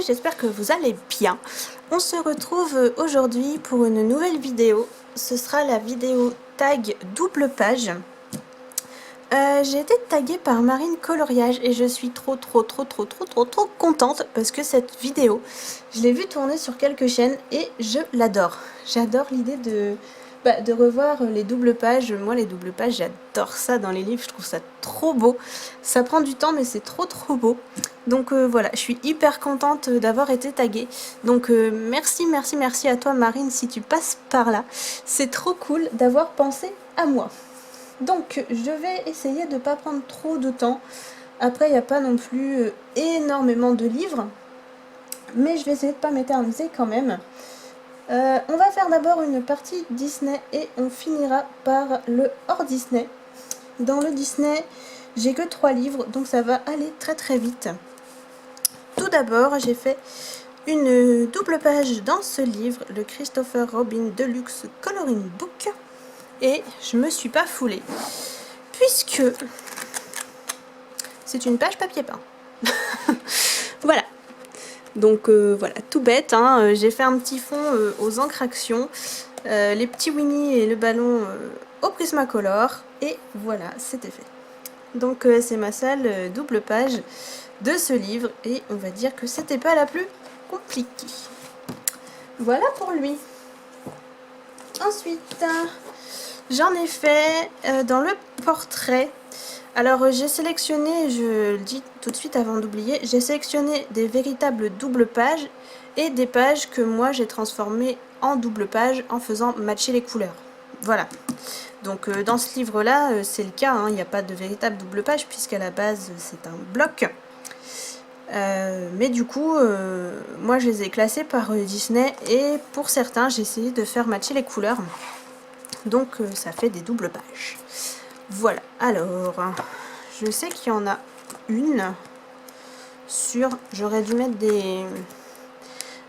j'espère que vous allez bien. On se retrouve aujourd'hui pour une nouvelle vidéo. Ce sera la vidéo tag double page. J'ai été taguée par Marine Coloriage et je suis trop contente parce que cette vidéo, je l'ai vue tourner sur quelques chaînes et je l'adore. J'adore l'idée de revoir les doubles pages. Moi, les doubles pages, j'adore ça dans les livres, je trouve ça trop beau. Ça prend du temps, mais c'est trop beau. Donc voilà, je suis hyper contente d'avoir été taguée. Donc merci à toi Marine si tu passes par là. C'est trop cool d'avoir pensé à moi. Donc je vais essayer de ne pas prendre trop de temps. Après, il n'y a pas non plus énormément de livres. Mais je vais essayer de ne pas m'éterniser quand même. On va faire d'abord une partie Disney et on finira par le hors Disney. Dans le Disney, j'ai que 3 livres, donc ça va aller très vite. Tout d'abord, j'ai fait une double page dans ce livre, le Christopher Robin Deluxe Coloring Book. Et je me suis pas foulée, puisque c'est une page papier peint. Voilà. Donc voilà, tout bête, hein. J'ai fait un petit fond aux encres action, les petits Winnie et le ballon au Prismacolor, et voilà, c'était fait. Donc c'est ma seule double page de ce livre, et on va dire que c'était pas la plus compliquée. Voilà pour lui. Ensuite, j'en ai fait dans le portrait. Alors j'ai sélectionné, je le dis tout de suite avant d'oublier, j'ai sélectionné des véritables doubles pages et des pages que moi j'ai transformées en double page en faisant matcher les couleurs. Voilà. Donc dans ce livre là c'est le cas, il n'y a pas de véritable double page puisqu'à la base c'est un bloc. Mais du coup moi je les ai classés par Disney et pour certains j'ai essayé de faire matcher les couleurs. Donc ça fait des doubles pages. Voilà, alors, je sais qu'il y en a une sur... J'aurais dû mettre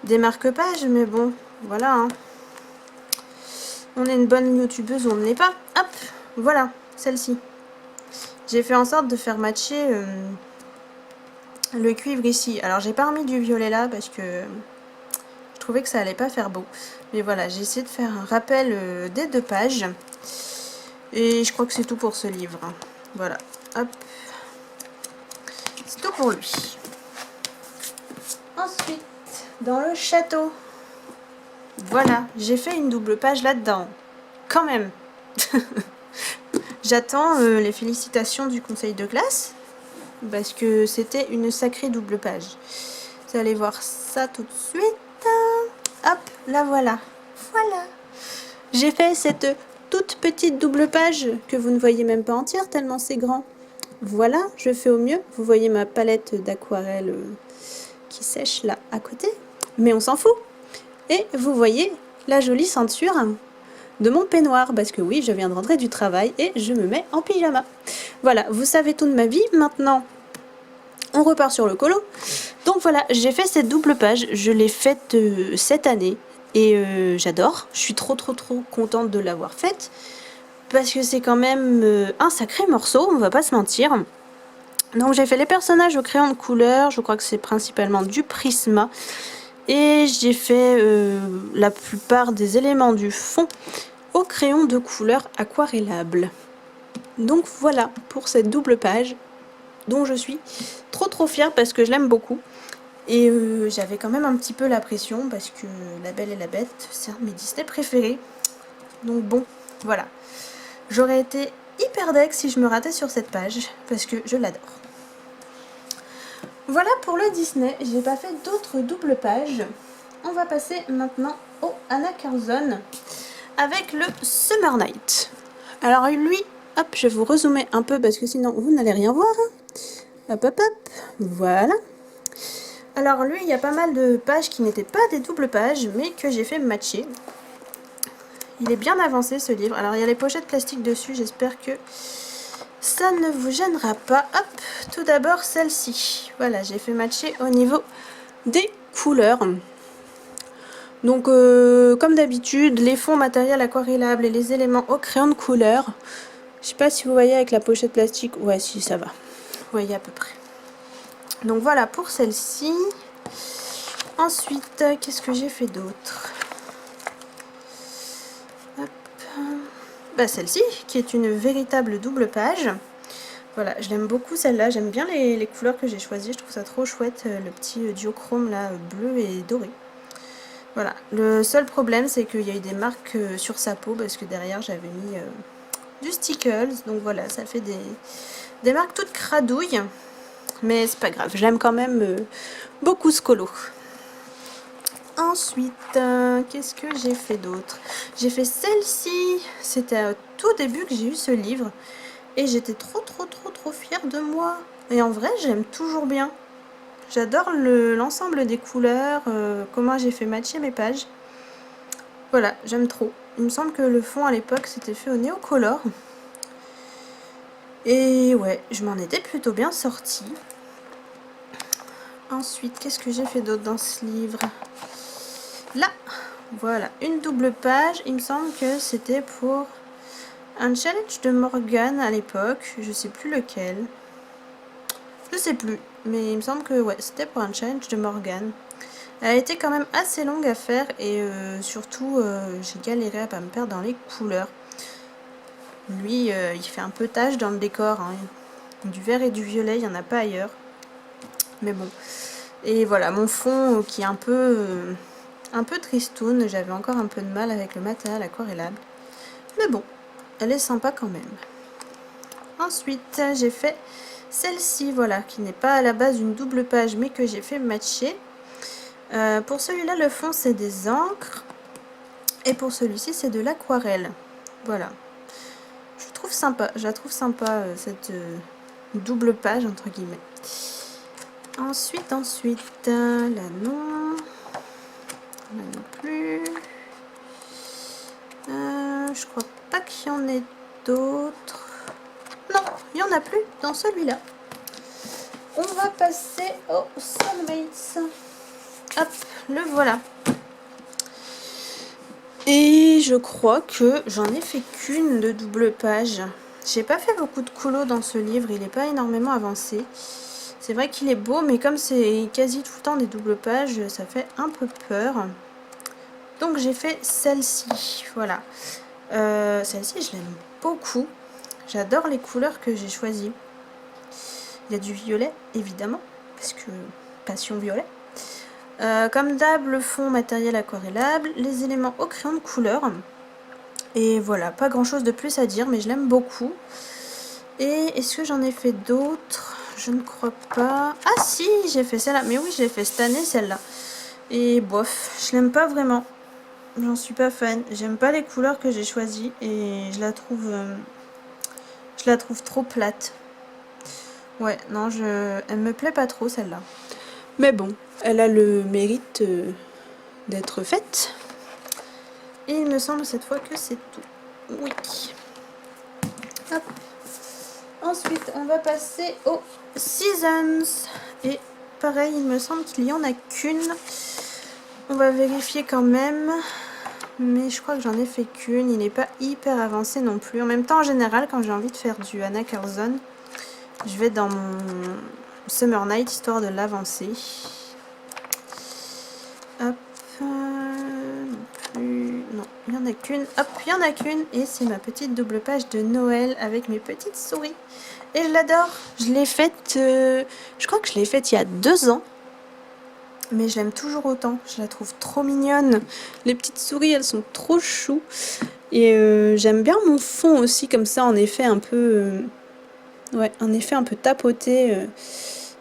des marque-pages, mais bon, voilà. Hein. On est une bonne youtubeuse ou on ne l'est pas. Hop, voilà, celle-ci. J'ai fait en sorte de faire matcher le cuivre ici. Alors, j'ai pas remis du violet là parce que je trouvais que ça allait pas faire beau. Mais voilà, j'ai essayé de faire un rappel des 2 pages. Et je crois que c'est tout pour ce livre. Voilà, hop. C'est tout pour lui. Ensuite, dans le château. Voilà, j'ai fait une double page là-dedans. Quand même. J'attends les félicitations du conseil de classe. Parce que c'était une sacrée double page. Vous allez voir ça tout de suite. Hop, la voilà. Voilà. J'ai fait cette toute petite double page que vous ne voyez même pas entière tellement c'est grand. Voilà, je fais au mieux. Vous voyez ma palette d'aquarelle qui sèche là à côté. Mais on s'en fout. Et vous voyez la jolie ceinture de mon peignoir. Parce que oui, je viens de rentrer du travail et je me mets en pyjama. Voilà, vous savez tout de ma vie. Maintenant, on repart sur le colo. Donc voilà, j'ai fait cette double page. Je l'ai faite cette année. Et j'adore, je suis trop contente de l'avoir faite parce que c'est quand même un sacré morceau, on va pas se mentir. Donc j'ai fait les personnages au crayon de couleur, je crois que c'est principalement du Prisma. Et j'ai fait la plupart des éléments du fond au crayon de couleur aquarellable. Donc voilà pour cette double page dont je suis trop fière parce que je l'aime beaucoup. Et j'avais quand même un petit peu la pression parce que La Belle et la Bête, c'est un de mes Disney préférés. Donc bon, voilà. J'aurais été hyper deg si je me ratais sur cette page parce que je l'adore. Voilà pour le Disney. J'ai pas fait d'autres doubles pages. On va passer maintenant au Anna Curzon avec le Summer Night. Alors lui, hop, je vais vous rezoomer un peu parce que sinon vous n'allez rien voir. Hop, voilà. Alors lui, il y a pas mal de pages qui n'étaient pas des doubles pages, mais que j'ai fait matcher. Il est bien avancé ce livre. Alors il y a les pochettes plastiques dessus, j'espère que ça ne vous gênera pas. Hop, tout d'abord celle-ci. Voilà, j'ai fait matcher au niveau des couleurs. Donc comme d'habitude, les fonds matériels aquarellables et les éléments au crayon de couleur. Je sais pas si vous voyez avec la pochette plastique. Ouais, si, ça va. Vous voyez à peu près. Donc voilà pour celle-ci. Ensuite, qu'est-ce que j'ai fait d'autre? Bah, celle-ci, qui est une véritable double page. Voilà, je l'aime beaucoup celle-là. J'aime bien les couleurs que j'ai choisies. Je trouve ça trop chouette, le petit duochrome là, bleu et doré. Voilà, le seul problème, c'est qu'il y a eu des marques sur sa peau, parce que derrière, j'avais mis du stickers. Donc voilà, ça fait des marques toutes cradouilles. Mais c'est pas grave, j'aime quand même beaucoup ce colo. Ensuite, qu'est-ce que j'ai fait d'autre? J'ai fait celle-ci. C'était au tout début que j'ai eu ce livre. Et j'étais trop fière de moi. Et en vrai, j'aime toujours bien. J'adore l'ensemble des couleurs, comment j'ai fait matcher mes pages. Voilà, j'aime trop. Il me semble que le fond à l'époque, c'était fait au Néocolor. Et ouais, je m'en étais plutôt bien sortie. Ensuite, qu'est-ce que j'ai fait d'autre dans ce livre? Là, voilà, une double page. Il me semble que c'était pour un challenge de Morgane à l'époque. Je sais plus lequel. Je sais plus. Mais il me semble que ouais, c'était pour un challenge de Morgane. Elle a été quand même assez longue à faire. Et surtout, j'ai galéré à pas me perdre dans les couleurs. Lui, il fait un peu tache dans le décor. Hein. Du vert et du violet, il n'y en a pas ailleurs. Mais bon. Et voilà, mon fond qui est un peu tristoun. J'avais encore un peu de mal avec le matériel aquarellable. Mais bon, elle est sympa quand même. Ensuite, j'ai fait celle-ci, voilà, qui n'est pas à la base une double page, mais que j'ai fait matcher. Pour celui-là, le fond, c'est des encres. Et pour celui-ci, c'est de l'aquarelle. Voilà. Je la trouve sympa, cette double page, entre guillemets. Ensuite, là non. Là non plus. Je crois pas qu'il y en ait d'autres. Non, il n'y en a plus dans celui-là. On va passer au Soulmates. Hop, le voilà. Et je crois que j'en ai fait qu'une de double page. J'ai pas fait beaucoup de colos dans ce livre, il n'est pas énormément avancé. C'est vrai qu'il est beau, mais comme c'est quasi tout le temps des doubles pages, ça fait un peu peur. Donc j'ai fait celle-ci, voilà. Celle-ci, je l'aime beaucoup. J'adore les couleurs que j'ai choisies. Il y a du violet, évidemment, parce que passion violet. Comme d'hab, le fond matériel aquarellable, les éléments au crayon de couleur. Et voilà, pas grand chose de plus à dire, mais je l'aime beaucoup. Et est-ce que j'en ai fait d'autres? Je ne crois pas. Ah si, j'ai fait celle-là. Mais oui, je l'ai fait cette année, celle-là. Et bof, je l'aime pas vraiment. J'en suis pas fan. J'aime pas les couleurs que j'ai choisies et je la trouve trop plate. Ouais, non, elle me plaît pas trop, celle-là. Mais bon, elle a le mérite d'être faite. Et il me semble cette fois que c'est tout. Oui. Hop. Ensuite, on va passer aux Seasons. Et pareil, il me semble qu'il y en a qu'une. On va vérifier quand même. Mais je crois que j'en ai fait qu'une. Il n'est pas hyper avancé non plus. En même temps, en général, quand j'ai envie de faire du Anna Curzon, je vais dans mon Summer Night, histoire de l'avancer. Hop. Non, il n'y en a qu'une. Hop, il y en a qu'une. Et c'est ma petite double page de Noël avec mes petites souris. Et je l'adore. Je l'ai faite, je crois que je l'ai faite il y a 2 ans. Mais je l'aime toujours autant. Je la trouve trop mignonne. Les petites souris, elles sont trop chou. Et j'aime bien mon fond aussi, comme ça, en effet un peu... ouais, en effet un peu tapoté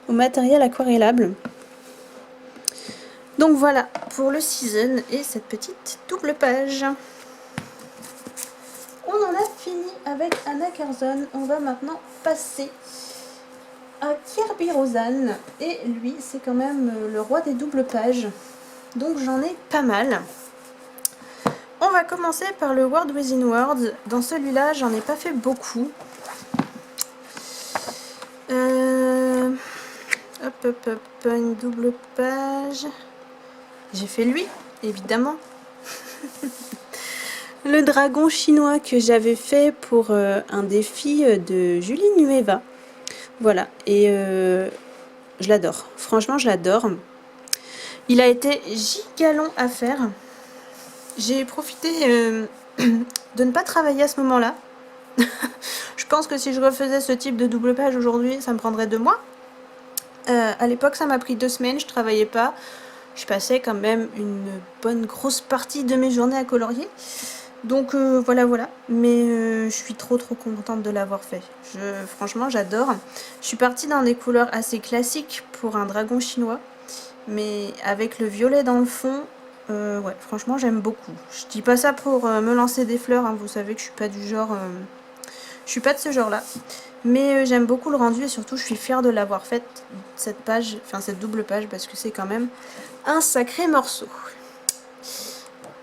au matériel aquarellable. Donc voilà pour le season et cette petite double page. On en a fini avec Anna Curzon. On va maintenant passer à Kirby Rosan. Et lui, c'est quand même le roi des doubles pages. Donc j'en ai pas mal. On va commencer par le Word Within Words. Dans celui-là, j'en ai pas fait beaucoup. Hop, une double page. J'ai fait lui, évidemment. Le dragon chinois que j'avais fait pour un défi de Julie Nueva. Voilà, et je l'adore. Franchement, je l'adore. Il a été giga long à faire. J'ai profité de ne pas travailler à ce moment-là. Je pense que si je refaisais ce type de double page aujourd'hui, ça me prendrait 2 mois. À l'époque, ça m'a pris 2 semaines, je travaillais pas. Je passais quand même une bonne grosse partie de mes journées à colorier. Donc voilà. Mais je suis trop contente de l'avoir fait. Franchement, j'adore. Je suis partie dans des couleurs assez classiques pour un dragon chinois. Mais avec le violet dans le fond, ouais, franchement, j'aime beaucoup. Je dis pas ça pour me lancer des fleurs, hein. Vous savez que je suis pas du genre... je suis pas de ce genre-là. Mais j'aime beaucoup le rendu et surtout, je suis fière de l'avoir faite, cette page, enfin cette double page, parce que c'est quand même un sacré morceau.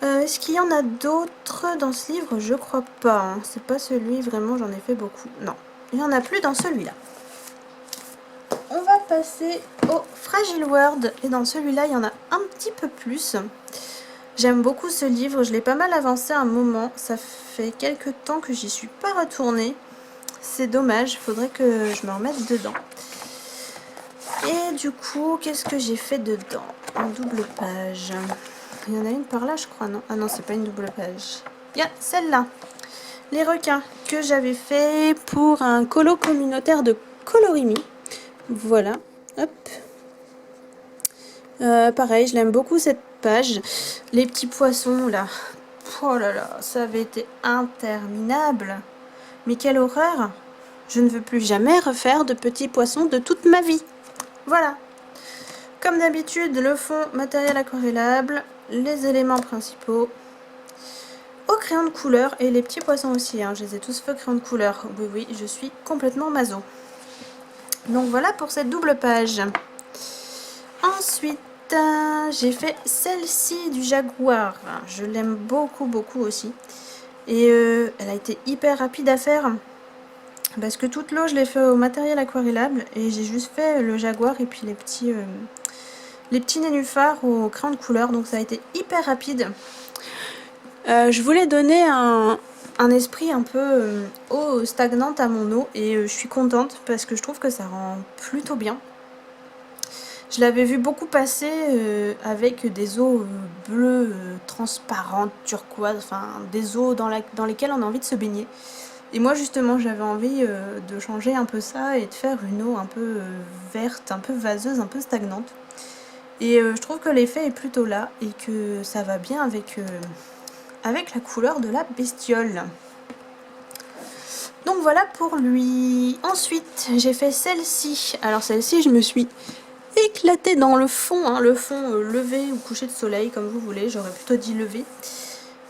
Est-ce qu'il y en a d'autres dans ce livre? Je crois pas, hein. C'est pas celui, vraiment, j'en ai fait beaucoup. Non, il y en a plus dans celui-là. On va passer au Fragile World. Et dans celui-là, il y en a un petit peu plus. J'aime beaucoup ce livre. Je l'ai pas mal avancé un moment. Ça fait quelques temps que j'y suis pas retournée. C'est dommage. Il faudrait que je me remette dedans. Et du coup, qu'est-ce que j'ai fait dedans? En double page. Il y en a une par là, je crois, non? Ah non, c'est pas une double page. Il y a celle-là. Les requins que j'avais fait pour un colo communautaire de Colorimi. Voilà, hop. Pareil, je l'aime beaucoup cette page. Les petits poissons là. Oh là là, ça avait été interminable. Mais quelle horreur! Je ne veux plus jamais refaire de petits poissons de toute ma vie. Voilà. Comme d'habitude, le fond matériel aquarellable, les éléments principaux au crayon de couleur et les petits poissons aussi. Hein, je les ai tous faits au crayon de couleur. Oui, je suis complètement maso. Donc voilà pour cette double page. Ensuite, j'ai fait celle-ci du Jaguar. Je l'aime beaucoup aussi. Et elle a été hyper rapide à faire. Parce que toute l'eau, je l'ai fait au matériel aquarellable. Et j'ai juste fait le Jaguar et puis les petits nénuphars au crayon de couleur. Donc ça a été hyper rapide. Je voulais donner un esprit un peu eau stagnante à mon eau. Et je suis contente parce que je trouve que ça rend plutôt bien. Je l'avais vu beaucoup passer avec des eaux bleues, transparentes, turquoises, enfin des eaux dans lesquelles on a envie de se baigner. Et moi justement j'avais envie de changer un peu ça et de faire une eau un peu verte, un peu vaseuse, un peu stagnante. Et je trouve que l'effet est plutôt là et que ça va bien avec la couleur de la bestiole. Donc voilà pour lui. Ensuite j'ai fait celle-ci. Alors celle-ci je me suis éclaté dans le fond, hein, le fond levé ou coucher de soleil comme vous voulez, j'aurais plutôt dit levé.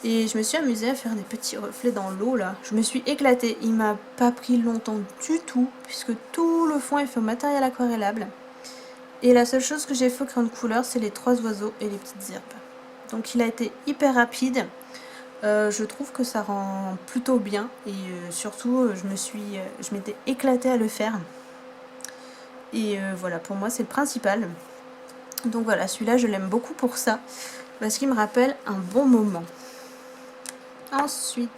Et je me suis amusée à faire des petits reflets dans l'eau là. Je me suis éclatée, il m'a pas pris longtemps du tout puisque tout le fond est fait au matériel aquarellable. Et la seule chose que j'ai fait au crayon de couleur c'est les 3 oiseaux et les petites herbes. Donc il a été hyper rapide. Je trouve que ça rend plutôt bien et surtout je m'étais éclatée à le faire. Et voilà, pour moi c'est le principal. Donc voilà, celui-là je l'aime beaucoup pour ça, parce qu'il me rappelle un bon moment. Ensuite,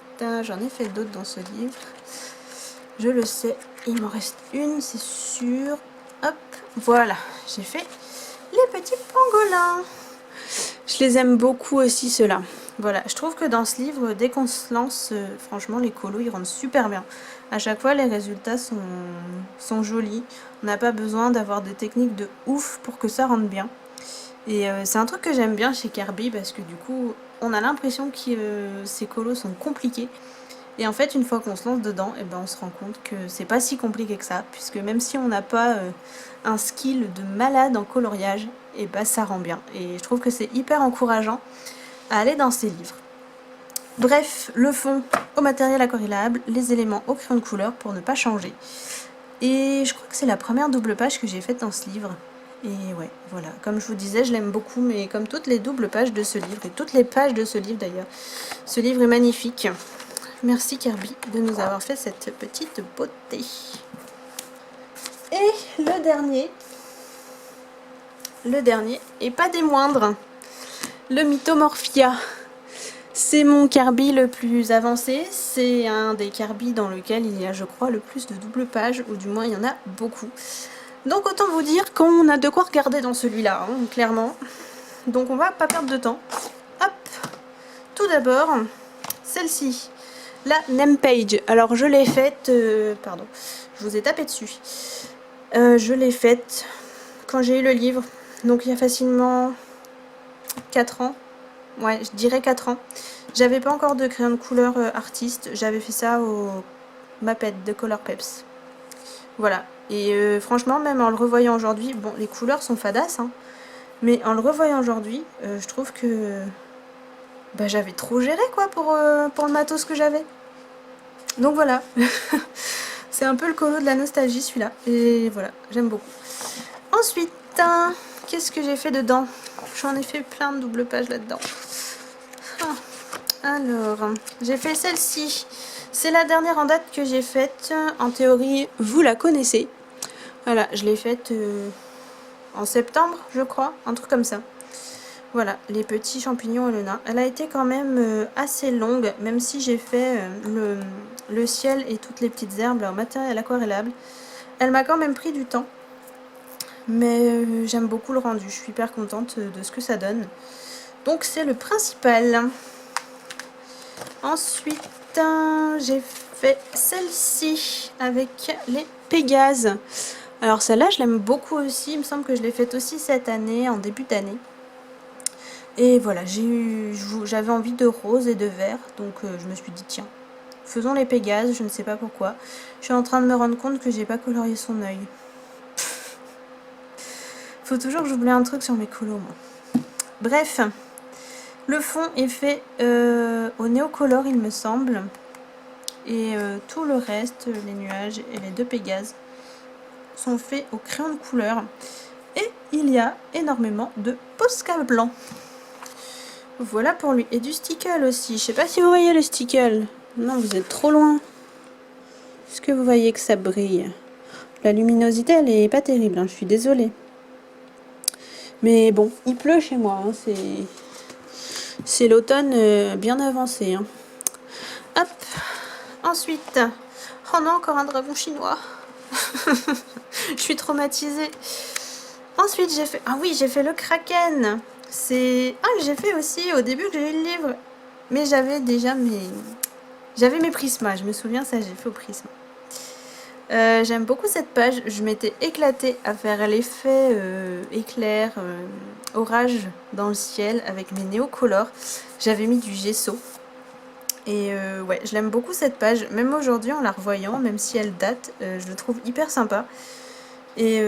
j'en ai fait d'autres dans ce livre. Je le sais, il m'en reste une, c'est sûr. Hop, voilà, j'ai fait les petits pangolins. Je les aime beaucoup aussi ceux-là. Voilà, je trouve que dans ce livre, dès qu'on se lance, franchement les colos ils rendent super bien. À chaque fois les résultats sont jolis. On n'a pas besoin d'avoir des techniques de ouf pour que ça rende bien. Et c'est un truc que j'aime bien chez Kirby parce que du coup on a l'impression que ces colos sont compliqués. Et en fait une fois qu'on se lance dedans, et ben, on se rend compte que c'est pas si compliqué que ça. Puisque même si on n'a pas un skill de malade en coloriage, et ben, ça rend bien. Et je trouve que c'est hyper encourageant à aller dans ces livres. Bref, le fond au matériel aquarellable, les éléments au crayon de couleur pour ne pas changer. Et je crois que c'est la première double page que j'ai faite dans ce livre. Et ouais, voilà, comme je vous disais, je l'aime beaucoup, mais comme toutes les doubles pages de ce livre, et toutes les pages de ce livre d'ailleurs, ce livre est magnifique. Merci Kirby de nous avoir fait cette petite beauté. Et le dernier, et pas des moindres, le Mythomorphia. C'est mon Kirby le plus avancé, c'est un des Kirby dans lequel il y a je crois le plus de double pages, ou du moins il y en a beaucoup. Donc autant vous dire qu'on a de quoi regarder dans celui-là, hein, clairement. Donc on va pas perdre de temps. Hop. Tout d'abord, celle-ci, la name page. Alors je l'ai faite, pardon, je vous ai tapé dessus. Je l'ai faite quand j'ai eu le livre, donc il y a facilement 4 ans. Ouais, je dirais 4 ans. J'avais pas encore de crayon de couleur artiste, j'avais fait ça au Maped de Color Peps. Voilà, et franchement, même en le revoyant aujourd'hui, bon, les couleurs sont fadasses, hein, mais en le revoyant aujourd'hui, je trouve que bah, j'avais trop géré quoi pour le matos que j'avais. Donc voilà, c'est un peu le colo de la nostalgie celui-là, et voilà, j'aime beaucoup. Ensuite, qu'est-ce que j'ai fait dedans? J'en ai fait plein de double pages là-dedans. Alors, j'ai fait celle-ci. C'est la dernière en date que j'ai faite. En théorie, vous la connaissez. Voilà, je l'ai faite en septembre, je crois, un truc comme ça. Voilà, les petits champignons et le nain. Elle a été quand même assez longue, même si j'ai fait le ciel et toutes les petites herbes en matériel aquarellable. Elle m'a quand même pris du temps. Mais j'aime beaucoup le rendu, je suis hyper contente de ce que ça donne. Donc c'est le principal. Ensuite, j'ai fait celle-ci avec les Pégases. Alors celle-là, je l'aime beaucoup aussi. Il me semble que je l'ai faite aussi cette année, en début d'année. Et voilà, j'avais envie de rose et de vert. Donc je me suis dit, tiens, faisons les Pégases, je ne sais pas pourquoi. Je suis en train de me rendre compte que j'ai pas colorié son œil. Faut toujours que j'oublie un truc sur mes colos, moi. Bref, le fond est fait au Néocolor, il me semble. Et tout le reste, les nuages et les deux Pégases, sont faits au crayon de couleur. Et il y a énormément de Posca blanc. Voilà pour lui. Et du stickle aussi. Je sais pas si vous voyez le stickle. Non, vous êtes trop loin. Est-ce que vous voyez que ça brille? La luminosité, elle est pas terrible, hein, je suis désolée. Mais bon, il pleut chez moi. Hein, c'est l'automne bien avancé. Hein. Hop. Ensuite. Oh non, encore un dragon chinois. Je suis traumatisée. Ensuite, j'ai fait... Ah oui, j'ai fait le Kraken. C'est... Ah, j'ai fait aussi au début que j'ai eu le livre. Mais j'avais déjà mes... J'avais mes prismas. Je me souviens, ça, j'ai fait au prisme. J'aime beaucoup cette page. Je m'étais éclatée à faire l'effet éclair, orage dans le ciel avec mes néocolores. J'avais mis du gesso. Et ouais, je l'aime beaucoup cette page. Même aujourd'hui, en la revoyant, même si elle date, je le trouve hyper sympa. Et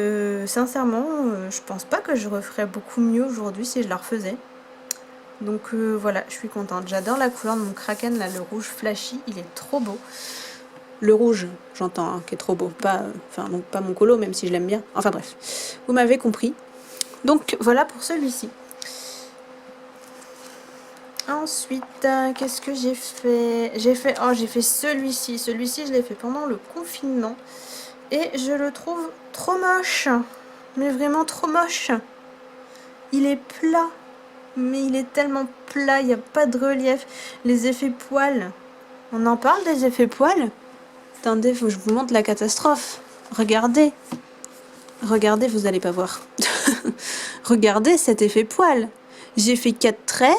sincèrement, je pense pas que je referais beaucoup mieux aujourd'hui si je la refaisais. Donc voilà, je suis contente. J'adore la couleur de mon Kraken, là, le rouge flashy, il est trop beau. Le rouge, j'entends, hein, qui est trop beau. Pas, donc pas mon colo, même si je l'aime bien. Enfin bref, vous m'avez compris. Donc voilà pour celui-ci. Ensuite, qu'est-ce que j'ai fait? J'ai fait celui-ci. Celui-ci, je l'ai fait pendant le confinement. Et je le trouve trop moche. Mais vraiment trop moche. Il est plat. Mais il est tellement plat, il n'y a pas de relief. Les effets poils. On en parle des effets poils? Attendez, faut que je vous montre la catastrophe. Regardez. Regardez, vous n'allez pas voir. Regardez cet effet poil. J'ai fait 4 traits.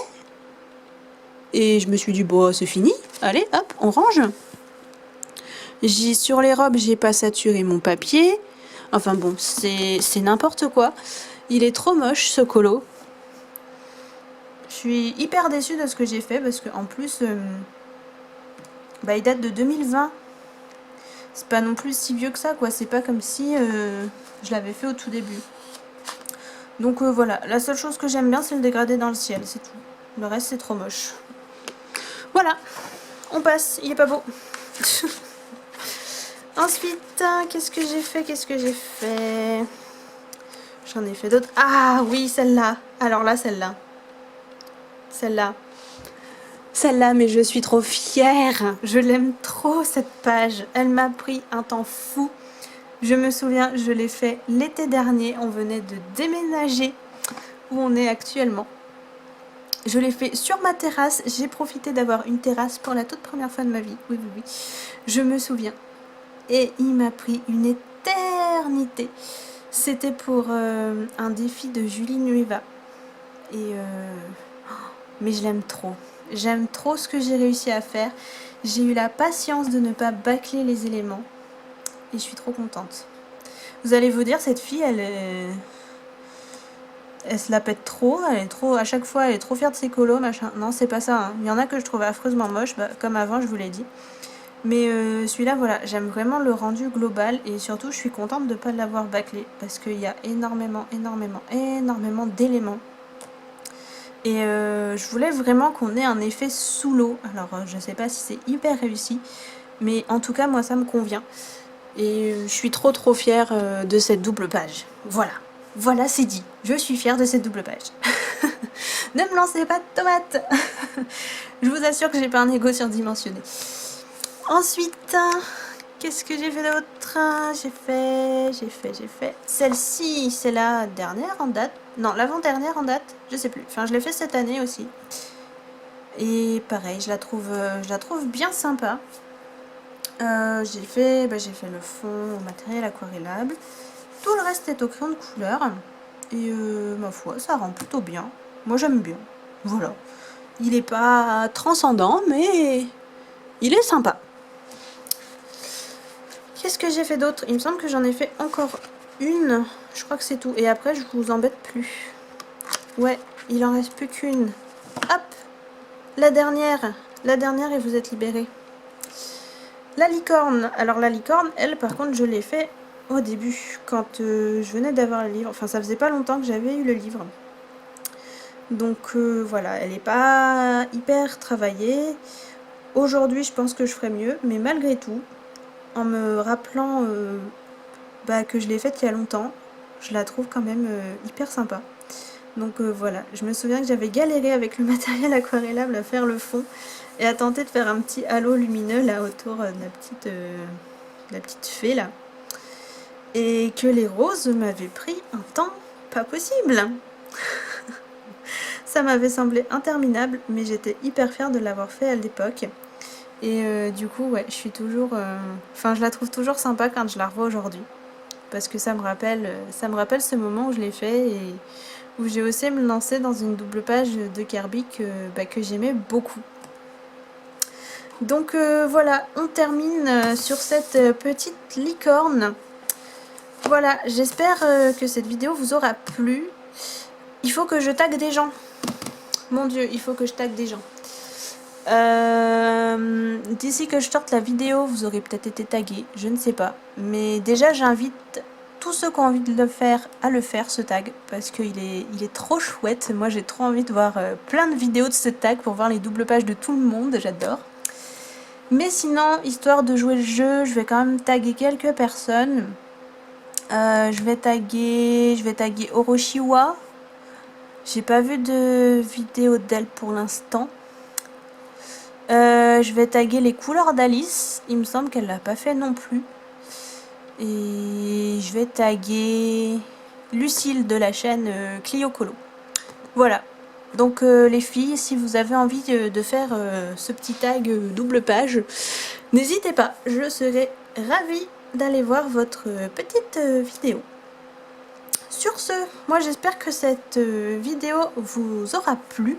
Et je me suis dit, bon, c'est fini. Allez, hop, on range. Sur les robes, j'ai pas saturé mon papier. Enfin bon, c'est n'importe quoi. Il est trop moche, ce colo. Je suis hyper déçue de ce que j'ai fait parce qu'en plus, il date de 2020. C'est pas non plus si vieux que ça, quoi. C'est pas comme si je l'avais fait au tout début. Donc voilà, la seule chose que j'aime bien, c'est le dégradé dans le ciel, c'est tout. Le reste, c'est trop moche. Voilà, on passe, il est pas beau. Ensuite, qu'est-ce que j'ai fait? J'en ai fait d'autres. Ah oui, celle-là. Alors là, celle-là. Celle-là, mais je suis trop fière. Je l'aime trop, cette page. Elle m'a pris un temps fou. Je me souviens, je l'ai fait l'été dernier. On venait de déménager où on est actuellement. Je l'ai fait sur ma terrasse. J'ai profité d'avoir une terrasse pour la toute première fois de ma vie. Oui. Je me souviens. Et il m'a pris une éternité. C'était pour un défi de Julie Nueva. Et mais je l'aime trop. J'aime trop ce que j'ai réussi à faire. J'ai eu la patience de ne pas bâcler les éléments. Et je suis trop contente. Vous allez vous dire, cette fille, elle se la pète trop, elle est trop, à chaque fois elle est trop fière de ses colos, machin. Non, c'est pas ça, hein. Il y en a que je trouve affreusement moche, bah, comme avant je vous l'ai dit. Mais celui-là, voilà, j'aime vraiment le rendu global et surtout je suis contente de ne pas l'avoir bâclé parce qu'il y a énormément d'éléments. Et je voulais vraiment qu'on ait un effet sous l'eau. Alors je sais pas si c'est hyper réussi, mais en tout cas moi ça me convient. Et je suis trop fière de cette double page. Voilà, c'est dit. Je suis fière de cette double page. Ne me lancez pas de tomates. Je vous assure que j'ai pas un ego surdimensionné. Ensuite, qu'est-ce que j'ai fait d'autre? J'ai fait. Celle-ci, c'est la dernière en date. Non, l'avant-dernière en date. Je sais plus. Enfin, je l'ai fait cette année aussi. Et pareil, je la trouve bien sympa. J'ai fait le fond au matériel aquarellable. Tout le reste est au crayon de couleur. Et ma foi, ça rend plutôt bien. Moi, j'aime bien. Voilà. Il n'est pas transcendant, mais il est sympa. Qu'est-ce que j'ai fait d'autre? Il me semble que j'en ai fait encore une. Je crois que c'est tout. Et après, je vous embête plus. Ouais, il en reste plus qu'une. Hop! La dernière et vous êtes libérés. La licorne. Alors la licorne, elle, par contre, je l'ai fait au début, quand je venais d'avoir le livre. Enfin, ça faisait pas longtemps que j'avais eu le livre. Donc voilà, elle n'est pas hyper travaillée. Aujourd'hui, je pense que je ferai mieux, mais malgré tout, en me rappelant que je l'ai faite il y a longtemps, je la trouve quand même hyper sympa. Donc voilà, je me souviens que j'avais galéré avec le matériel aquarellable à faire le fond et à tenter de faire un petit halo lumineux là autour de la petite fée là. Et que les roses m'avaient pris un temps pas possible. Ça m'avait semblé interminable, mais j'étais hyper fière de l'avoir fait à l'époque. Et du coup, ouais, je suis toujours... Enfin, je la trouve toujours sympa quand je la revois aujourd'hui. Parce que ça me rappelle ce moment où je l'ai fait et où j'ai osé me lancer dans une double page de Kirby que j'aimais beaucoup. Donc voilà, on termine sur cette petite licorne. Voilà, j'espère que cette vidéo vous aura plu. Il faut que je tague des gens. Mon Dieu, il faut que je tague des gens. D'ici que je sorte la vidéo, vous aurez peut-être été tagué, je ne sais pas. Mais déjà, j'invite tous ceux qui ont envie de le faire à le faire, ce tag, parce qu'il est trop chouette. Moi, j'ai trop envie de voir plein de vidéos de ce tag pour voir les doubles pages de tout le monde, j'adore. Mais sinon, histoire de jouer le jeu, je vais quand même taguer quelques personnes. Je vais taguer Oroshiwa. J'ai pas vu de vidéo d'elle pour l'instant. Je vais taguer les couleurs d'Alice. Il me semble qu'elle l'a pas fait non plus. Et je vais taguer Lucille de la chaîne Clio Colo. Voilà. Donc les filles, si vous avez envie de faire ce petit tag double page, n'hésitez pas. Je serai ravie d'aller voir votre petite vidéo. Sur ce, moi j'espère que cette vidéo vous aura plu.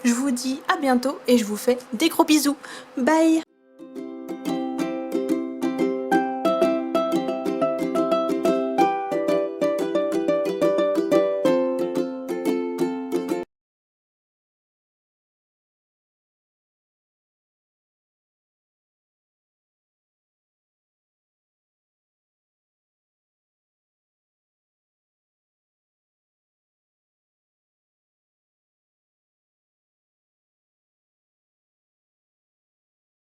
Je vous dis à bientôt et je vous fais des gros bisous. Bye!